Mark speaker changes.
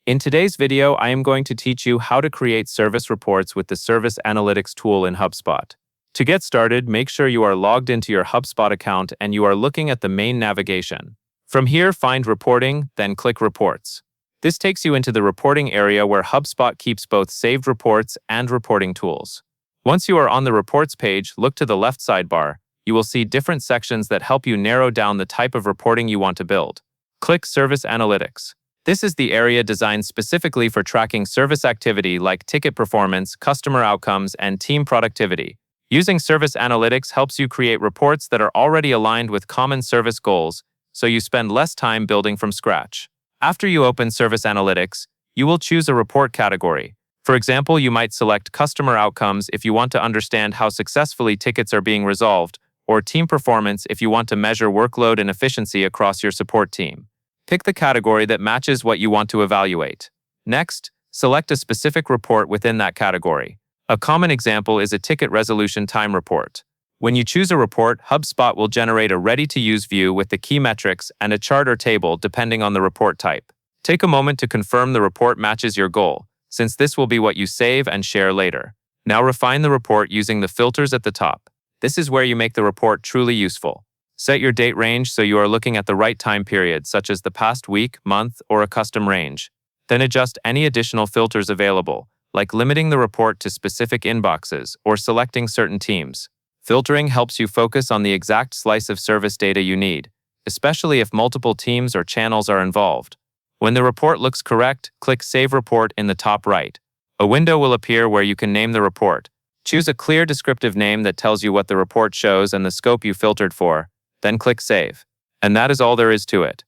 Speaker 1: In today's video, I am going to teach you how to create service reports with the Service Analytics tool in Hubspot. To get started, make sure you are logged into your Hubspot account and you are looking at the main navigation. From here, find Reporting, then click Reports. This takes you into the reporting area where Hubspot keeps both saved reports and reporting tools. Once you are on the Reports page, look to the left sidebar. You will see different sections that help you narrow down the type of reporting you want to build. Click Service Analytics. This is the area designed specifically for tracking service activity like ticket performance, customer outcomes, and team productivity. Using Service Analytics helps you create reports that are already aligned with common service goals, so you spend less time building from scratch. After you open Service Analytics, you will choose a report category. For example, you might select Customer Outcomes if you want to understand how successfully tickets are being resolved, or Team Performance if you want to measure workload and efficiency across your support team. Pick the category that matches what you want to evaluate. Next, select a specific report within that category. A common example is a ticket resolution time report. When you choose a report, HubSpot will generate a ready-to-use view with the key metrics and a chart or table depending on the report type. Take a moment to confirm the report matches your goal, since this will be what you save and share later. Now refine the report using the filters at the top. This is where you make the report truly useful. Set your date range so you are looking at the right time period, such as the past week, month, or a custom range. Then adjust any additional filters available, like limiting the report to specific inboxes or selecting certain teams. Filtering helps you focus on the exact slice of service data you need, especially if multiple teams or channels are involved. When the report looks correct, click Save Report in the top right. A window will appear where you can name the report. Choose a clear descriptive name that tells you what the report shows and the scope you filtered for, then click Save. And that is all there is to it.